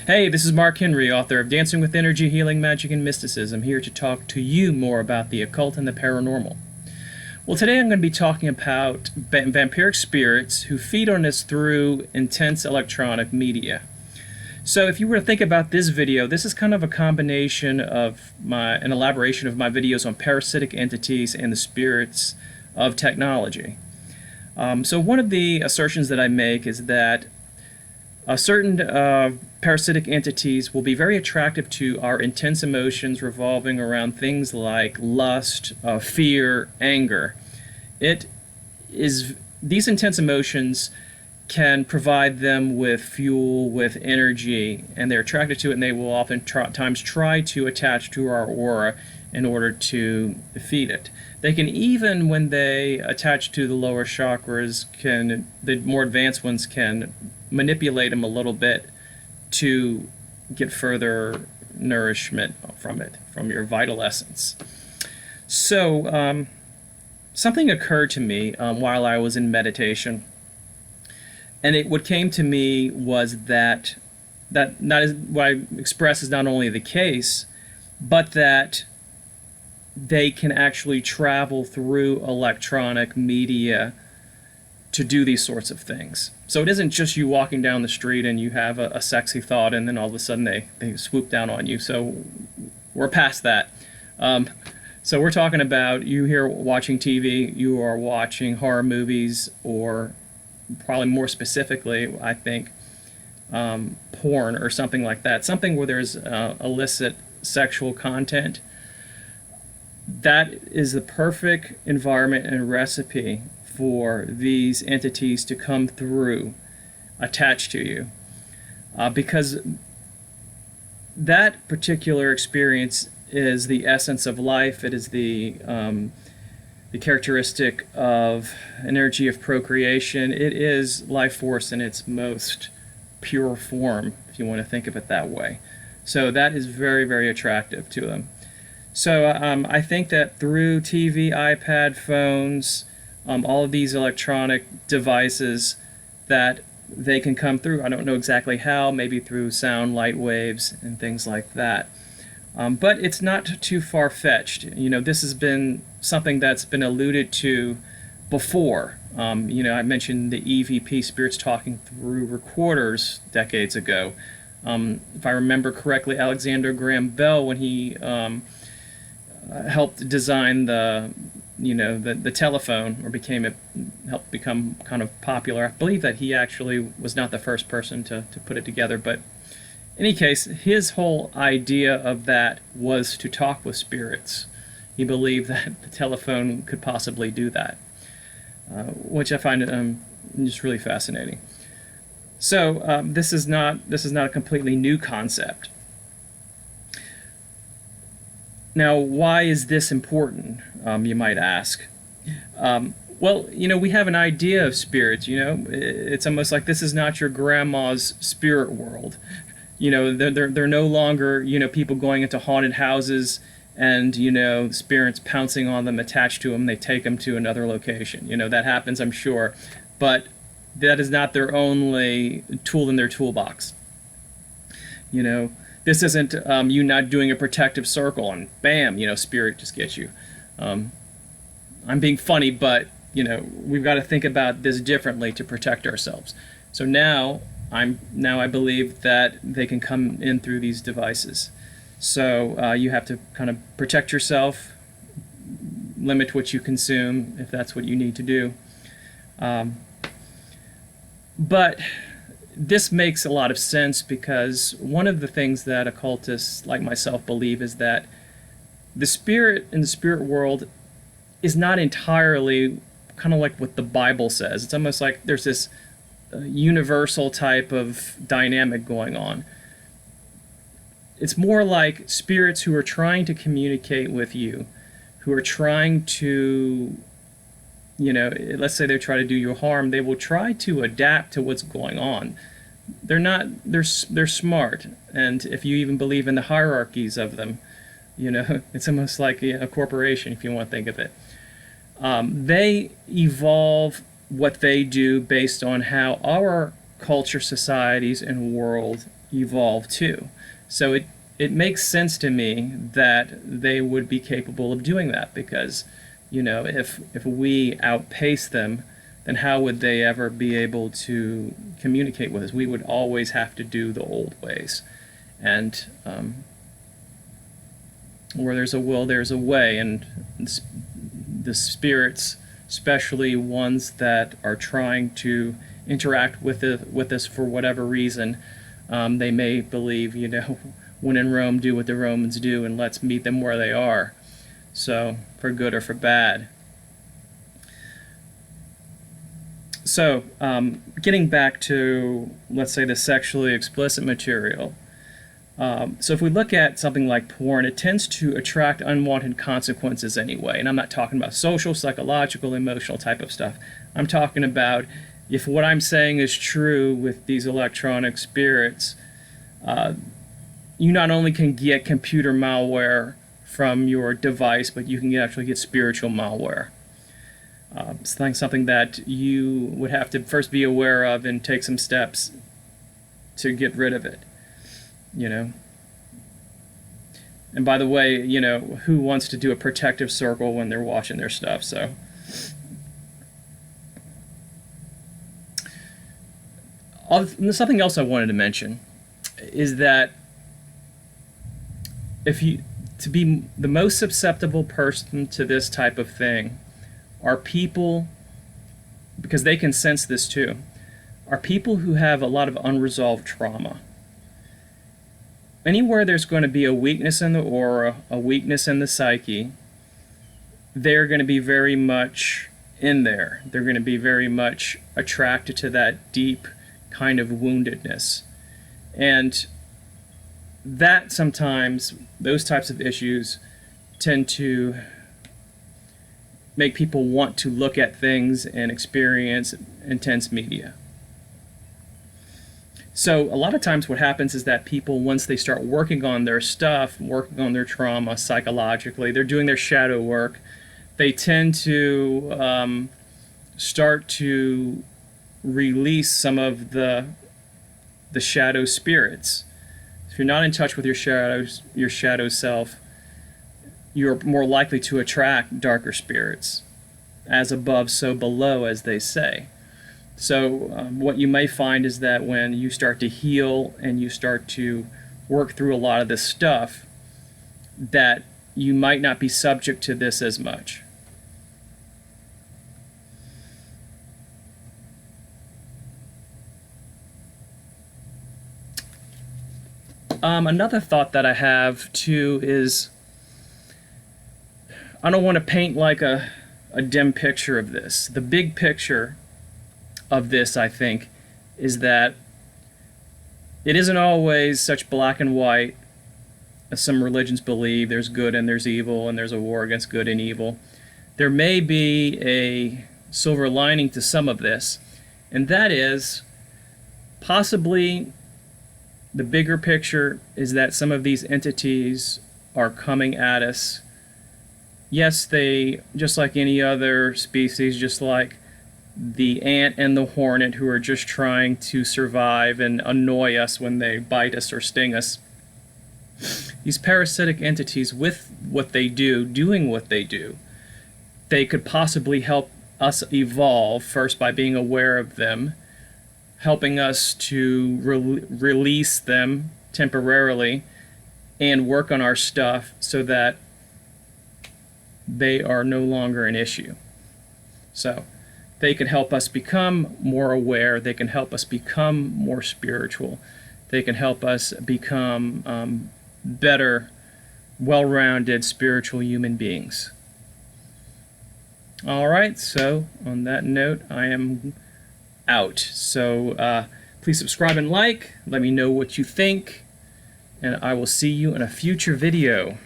Hey, this is Mark Henry, author of Dancing with Energy, Healing, Magic, and Mysticism, here to talk to you more about the occult and the paranormal. Well, today I'm going to be talking about vampiric spirits who feed on us through intense electronic media. So if you were to think about this video, this is kind of a combination of an elaboration of my videos on parasitic entities and the spirits of technology. So one of the assertions that I make is that certain parasitic entities will be very attractive to our intense emotions revolving around things like lust, fear, anger. These intense emotions can provide them with fuel, with energy, and they're attracted to it, and they will oftentimes try to attach to our aura in order to feed it. They can even, when they attach to the lower chakras, the more advanced ones can manipulate them a little bit to get further nourishment from it, from your vital essence. So something occurred to me while I was in meditation, and what came to me was that what I express is not only the case, but that they can actually travel through electronic media to do these sorts of things. So it isn't just you walking down the street and you have a sexy thought and then all of a sudden they swoop down on you. So we're past that. So we're talking about you here watching TV, you are watching horror movies, or probably more specifically, I think, porn or something like that. Something where there's illicit sexual content. That is the perfect environment and recipe for these entities to come through, attached to you, because that particular experience is the essence of life. It is the characteristic of energy of procreation. It is life force in its most pure form, if you want to think of it that way. So that is very, very attractive to them. So I think that through TV, iPad, phones, all of these electronic devices, that they can come through. I don't know exactly how, maybe through sound, light waves, and things like that. But it's not too far-fetched. You know, this has been something that's been alluded to before. You know, I mentioned the EVP, spirits talking through recorders, decades ago. If I remember correctly, Alexander Graham Bell, when he helped design the telephone, or helped become kind of popular. I believe that he actually was not the first person to put it together, but in any case, his whole idea of that was to talk with spirits. He believed that the telephone could possibly do that, which I find just really fascinating. So this is not a completely new concept. Now, why is this important, you might ask? Well, you know, we have an idea of spirits, you know. It's almost like this is not your grandma's spirit world. You know, they're no longer, you know, people going into haunted houses and, you know, spirits pouncing on them, attached to them, they take them to another location. You know, that happens, I'm sure. But that is not their only tool in their toolbox. You know, this isn't you not doing a protective circle and bam, you know, spirit just gets you. I'm being funny, but, you know, we've got to think about this differently to protect ourselves. So now I believe that they can come in through these devices. So you have to kind of protect yourself, limit what you consume if that's what you need to do. But this makes a lot of sense, because one of the things that occultists like myself believe is that the spirit in the spirit world is not entirely kind of like what the Bible says. It's almost like there's this universal type of dynamic going on. It's more like spirits who are trying to communicate with you, who are trying to, you know, let's say they try to do you harm, they will try to adapt to what's going on. They're smart, and if you even believe in the hierarchies of them, you know, it's almost like a corporation, if you want to think of it. They evolve what they do based on how our culture, societies, and world evolve too. So it makes sense to me that they would be capable of doing that, because, you know, if we outpace them, then how would they ever be able to communicate with us? We would always have to do the old ways. And where there's a will, there's a way. And the spirits, especially ones that are trying to interact with us for whatever reason, they may believe, you know, when in Rome, do what the Romans do, and let's meet them where they are. So, for good or for bad. So, getting back to, let's say, the sexually explicit material. So if we look at something like porn, it tends to attract unwanted consequences anyway. And I'm not talking about social, psychological, emotional type of stuff. I'm talking about, if what I'm saying is true with these electronic spirits, you not only can get computer malware from your device, but you can actually get spiritual malware. It's something that you would have to first be aware of and take some steps to get rid of it, you know. And by the way, you know, who wants to do a protective circle when they're watching their stuff? So something else I wanted to mention is that to be the most susceptible person to this type of thing are people, because they can sense this too, are people who have a lot of unresolved trauma. Anywhere there's going to be a weakness in the aura, a weakness in the psyche, they're going to be very much in there. They're going to be very much attracted to that deep kind of woundedness. And that sometimes, those types of issues tend to make people want to look at things and experience intense media. So a lot of times what happens is that people, once they start working on their stuff, working on their trauma psychologically, they're doing their shadow work, they tend to start to release some of the shadow spirits. If you're not in touch with your shadow self, you're more likely to attract darker spirits. As above, so below, as they say. So what you may find is that when you start to heal and you start to work through a lot of this stuff, that you might not be subject to this as much. Another thought that I have too is, I don't want to paint like a dim picture of this. The big picture of this, I think, is that it isn't always such black and white as some religions believe. There's good and there's evil, and there's a war against good and evil. There may be a silver lining to some of this, and that is possibly the bigger picture is that some of these entities are coming at us. Yes, they, just like any other species, just like the ant and the hornet, who are just trying to survive and annoy us when they bite us or sting us. These parasitic entities, with what they do, doing what they do, they could possibly help us evolve, first by being aware of them, helping us to release them temporarily and work on our stuff so that they are no longer an issue. So they can help us become more aware, they can help us become more spiritual, they can help us become better, well-rounded spiritual human beings. Alright, so on that note, I am out. So please subscribe and like, let me know what you think, and I will see you in a future video.